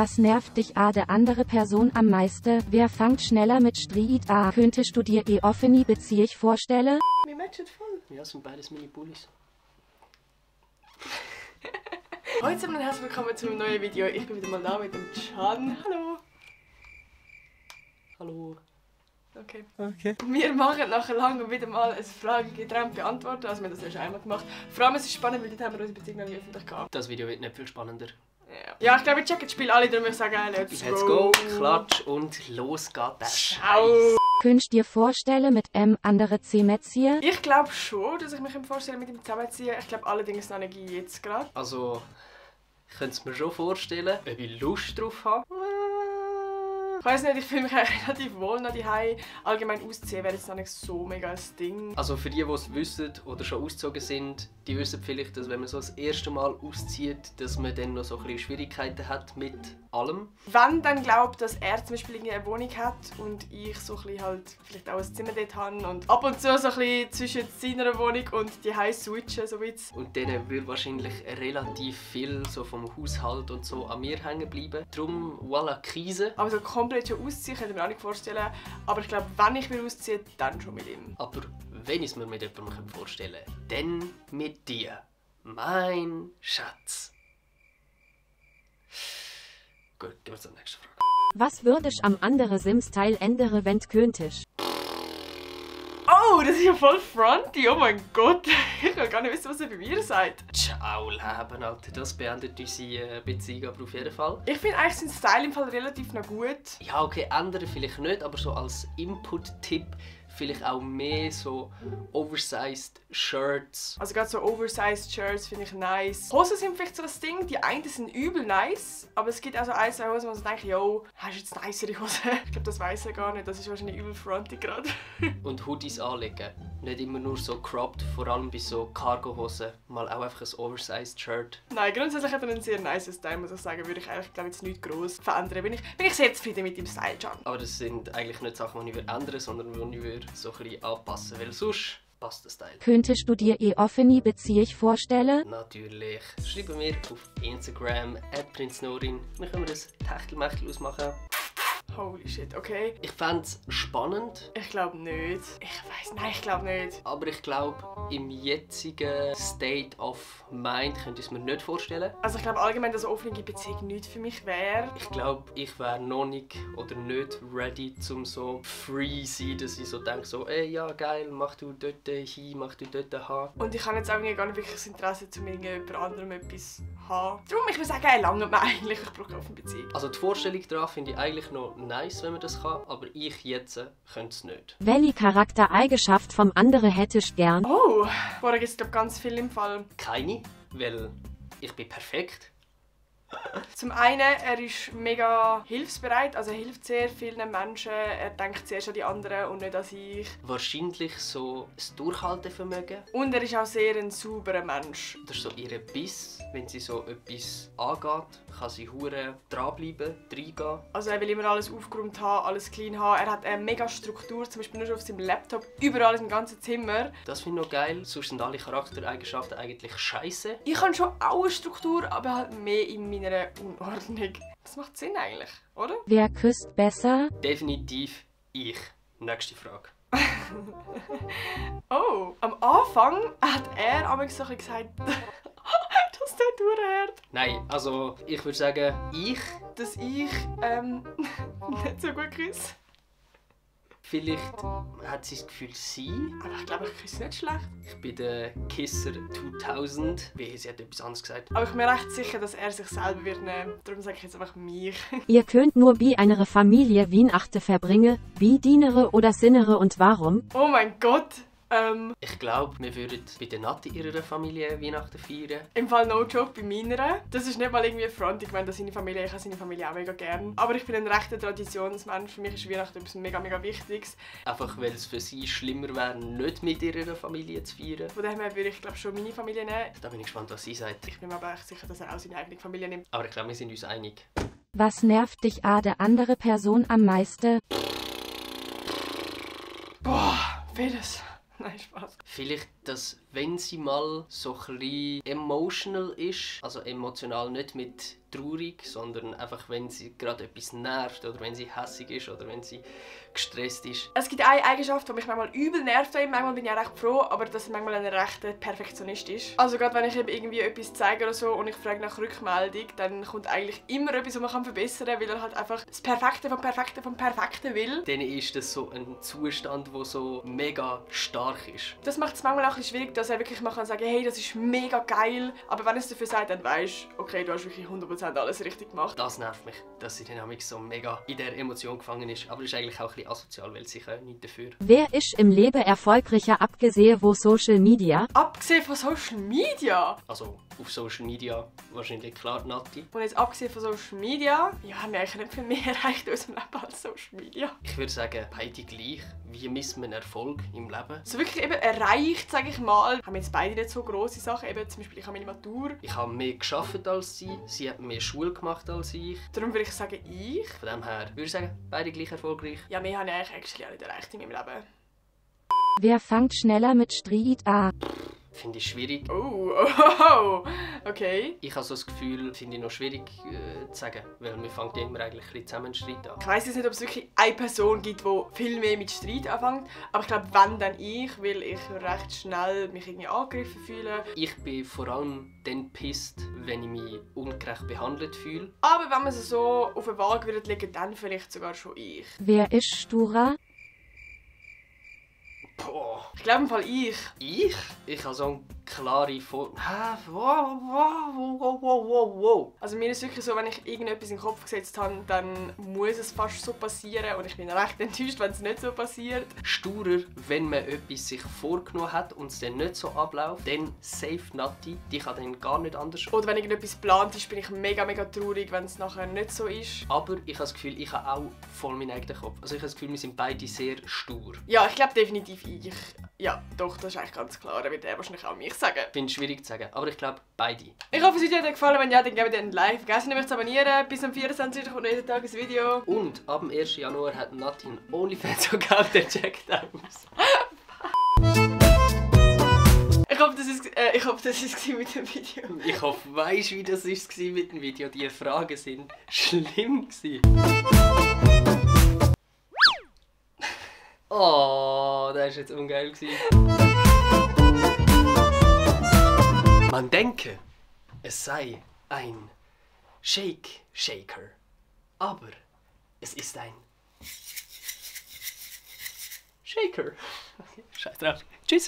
Was nervt dich an der andere Person am meisten? Wer fängt schneller mit Streit an? Könntest du dir offene Beziehung vorstellen? Wir matchen voll. Ja, es sind beides meine Bullies. Hallo zusammen und herzlich willkommen zu einem neuen Video. Ich bin wieder mal da mit dem Can. Hallo. Hallo. Okay. Okay. Wir machen nachher lang wieder mal eine Frage getrennt beantworten. Also wir haben das ja schon einmal gemacht. Vor allem ist es spannend, weil dort haben wir unsere Beziehung noch nie öffentlich gehabt. Das Video wird nicht viel spannender. Ja, ich glaube, wir checken das Spiel alle, darum würde ich sagen, let's go. Klatsch und los geht der Scheiß. Könntest du dir vorstellen, mit andere zusammenziehen? Ich glaube schon, dass ich mich vorstellen mit ihm zusammenziehen. Ich glaube allerdings noch nicht jetzt gerade. Also, ich könnte es mir schon vorstellen, ob ich Lust drauf habe. Ich weiß nicht, ich fühle mich eigentlich relativ wohl noch daheim. Allgemein ausziehen wäre jetzt noch nicht so mega ein Ding. Also für die es wissen oder schon ausgezogen sind, die wissen vielleicht, dass wenn man so das erste Mal auszieht, dass man dann noch so ein bisschen Schwierigkeiten hat mit allem. Wenn dann glaubt, dass er zum Beispiel eine Wohnung hat und ich so ein bisschen halt vielleicht auch ein Zimmer dort habe und ab und zu so ein bisschen zwischen seiner Wohnung und die Heim switchen so witz. Und dann würde wahrscheinlich relativ viel so vom Haushalt und so an mir hängen bleiben. Darum, voilà, Krise. Aber so komplett schon ausziehen, könnte ich mir auch nicht vorstellen. Aber ich glaube, wenn ich will ausziehen, dann schon mit ihm. Aber wenn ich es mir mit jemandem vorstellen kann, dann mit dir, mein Schatz. Gut, gehen wir zur nächsten Frage. Was würdest am andere Sims-Teil ändern, wenn du könntest? Oh, das ist ja voll fronty, oh mein Gott. Ich will gar nicht wissen, was er bei mir sagt. Ciao, Leben, Alter. Das beendet unsere Beziehung aber auf jeden Fall. Ich finde eigentlich seinen Style im Fall relativ noch gut. Ja, okay, ändern vielleicht nicht, aber so als Input-Tipp vielleicht auch mehr so oversized Shirts. Also gerade so oversized Shirts finde ich nice. Hosen sind vielleicht so das Ding, die einen sind übel nice, aber es gibt auch so ein, zwei Hosen, wo man denkt, yo, hast du jetzt nicere Hose? Ich glaube, das weiss er gar nicht, das ist wahrscheinlich übel fronty gerade. Und Hoodies anlegen. Nicht immer nur so cropped, vor allem bei so Cargo-Hosen. Mal auch einfach ein oversized Shirt. Nein, grundsätzlich hat er einen sehr nice Style, muss ich sagen. Würde ich eigentlich, glaube ich, jetzt nicht gross verändern. Bin ich sehr zufrieden mit dem Style, Can. Aber das sind eigentlich nicht Sachen, die ich ändern würde, sondern die ich so ein bisschen anpassen, weil sonst passt der Style. Könntest du dir offene Beziehung vorstellen? Natürlich. Schreibe mir auf Instagram @prinznorin. Wir können das Techtelmechtel ausmachen. Holy shit, okay. Ich fände es spannend. Ich glaube nicht. Ich glaube nicht. Aber ich glaube, im jetzigen State of Mind könnte ich es mir nicht vorstellen. Also ich glaube allgemein, dass eine offene Beziehung nicht für mich wäre. Ich glaube, ich wäre noch nicht oder nicht ready, zum so free sein, dass ich so denke, so, ey, ja geil, mach du dort hin, mach du dort haben. Und ich habe jetzt auch gar nicht wirklich das Interesse, mit irgendjemand anderem etwas zu haben. Darum, ich würde sagen, er langt mir eigentlich. Ich brauche eine offene Beziehung. Also die Vorstellung daran finde ich eigentlich noch nice, wenn man das kann, aber ich jetzt könnte es nicht. Welche Charaktereigenschaft vom anderen hättest du gern? Oh, vorher gibt es glaube ganz viel im Fall. Keine, weil ich bin perfekt. Zum einen, er ist mega hilfsbereit, also er hilft sehr vielen Menschen. Er denkt zuerst an die anderen und nicht an sich. Wahrscheinlich so das Durchhaltevermögen. Und er ist auch sehr ein sauberer Mensch. Das ist so ihr Biss, wenn sie so etwas angeht, kann sie hure dranbleiben, reingehen. Also er will immer alles aufgeräumt haben, alles clean haben. Er hat eine mega Struktur, zum Beispiel nur auf seinem Laptop, überall im ganzen Zimmer. Das finde ich noch geil. Sonst sind alle Charaktereigenschaften eigentlich scheiße. Ich habe schon auch eine Struktur, aber halt mehr in meiner Unordnung. Das macht Sinn eigentlich, oder? Wer küsst besser? Definitiv ich. Nächste Frage. Oh, am Anfang hat er aber so gesagt, dass der durchhört. Nein, also ich würde sagen, Dass ich nicht so gut küsse. vielleicht hat sie das Gefühl, sie. Aber ich glaube, ich küsse nicht schlecht. Ich bin der Kisser 2000. Wie, sie hat etwas anderes gesagt. Aber ich bin mir recht sicher, dass er sich selber wird nehmen. Darum sage ich jetzt einfach mich. Ihr könnt nur bei einer Familie Weihnachten verbringen, wie dienere oder sinnere und warum? Oh mein Gott! Ich glaube, wir würden bei der Nati ihrer Familie Weihnachten feiern. Im Fall no joke bei meiner. Das ist nicht mal irgendwie Front. Ich meine, ich habe seine Familie auch mega gern. Aber ich bin ein rechter Traditionsmensch. Für mich ist Weihnachten etwas mega, mega Wichtiges. Einfach weil es für sie schlimmer wäre, nicht mit ihrer Familie zu feiern. Von dem her würde ich glaube schon meine Familie nehmen. Da bin ich gespannt, was sie sagt. Ich bin mir aber echt sicher, dass er auch seine eigene Familie nimmt. Aber ich glaube, wir sind uns einig. Was nervt dich an der andere Person am meisten? Boah, vieles. Nein, Spaß. Vielleicht, dass wenn sie mal so ein bisschen emotional ist, also emotional nicht mit traurig, sondern einfach wenn sie gerade etwas nervt oder wenn sie hässig ist oder wenn sie gestresst ist. Es gibt eine Eigenschaft, die mich manchmal übel nervt. Manchmal bin ich auch recht froh, aber dass er manchmal ein rechter Perfektionist ist. Also gerade wenn ich ihm irgendwie etwas zeige oder so und ich frage nach Rückmeldung, dann kommt eigentlich immer etwas, was man verbessern kann, weil er halt einfach das Perfekte vom Perfekten vom Perfekten will. Dann ist das so ein Zustand, der so mega stark ist. Das macht es manchmal auch ein bisschen schwierig, dass er wirklich mal sagen kann, hey, das ist mega geil. Aber wenn er es dafür sagt, dann weisst du, okay, du hast wirklich 100% alles richtig gemacht. Das nervt mich, dass sie dann so mega in der Emotion gefangen ist. Aber das ist eigentlich auch ein bisschen asozial, weil sie kann nicht dafür. Wer ist im Leben erfolgreicher abgesehen von Social Media? Abgesehen von Social Media? Also auf Social Media wahrscheinlich klar Nati. Und jetzt abgesehen von Social Media, ja, haben wir eigentlich nicht viel mehr erreicht in unserem Leben als Social Media. Ich würde sagen, beide gleich. Wie misst man Erfolg im Leben? So wirklich eben erreicht, sage ich mal, haben wir jetzt beide nicht so grosse Sachen. Eben zum Beispiel, ich habe meine Matur. Ich habe mehr gearbeitet als sie hat mehr Schule gemacht als ich. Darum würde ich sagen, ich. Von dem her würde ich sagen, beide gleich erfolgreich. Ja, mehr habe ich eigentlich actually auch nicht erreicht in meinem Leben. Wer fängt schneller mit Streit an? Finde ich schwierig. Oh, okay. Ich habe so das Gefühl, finde ich noch schwierig zu sagen, weil wir fangen ja immer eigentlich ein bisschen zusammen einen Streit an. Ich weiss jetzt nicht, ob es wirklich eine Person gibt, die viel mehr mit Streit anfängt, aber ich glaube, wenn, dann ich, weil ich recht schnell mich irgendwie angegriffen fühle. Ich bin vor allem dann pisst, wenn ich mich ungerecht behandelt fühle. Aber wenn man es so auf eine Waage würde legen, dann vielleicht sogar schon ich. Wer ist sturer? Boah. Ich glaube im Fall ich. Ich? Ich habe so eine klare Wow. Also mir ist wirklich so, wenn ich irgendetwas in den Kopf gesetzt habe, dann muss es fast so passieren und ich bin recht enttäuscht, wenn es nicht so passiert. Sturer, wenn man etwas sich vorgenommen hat und es dann nicht so abläuft, dann safe Nati, die kann dann gar nicht anders. Oder wenn irgendetwas geplant ist, bin ich mega traurig, wenn es nachher nicht so ist. Aber ich habe das Gefühl, ich habe auch voll meinen eigenen Kopf. Also ich habe das Gefühl, wir sind beide sehr stur. Ja, ich glaube definitiv ich. Ja, doch, das ist eigentlich ganz klar. Da wird er wahrscheinlich auch mich sagen. Ich finde es schwierig zu sagen, aber ich glaube, beide. Ich hoffe, es hat euch gefallen. Wenn ja, dann gebt ein Like. Vergesst nicht, mich zu abonnieren. Bis am 24. kommt jeden Tag ein Video. Und ab dem 1. Januar hat Nati einen OnlyFans-Account, der checkt aus. Ich hoffe, das war mit dem Video. Ich hoffe, weißt du, wie das war mit dem Video? Die Fragen sind schlimm gewesen. Oh, das war jetzt ungeil. Man denke, es sei ein Shaker, aber es ist ein Shaker. Okay, scheiß drauf.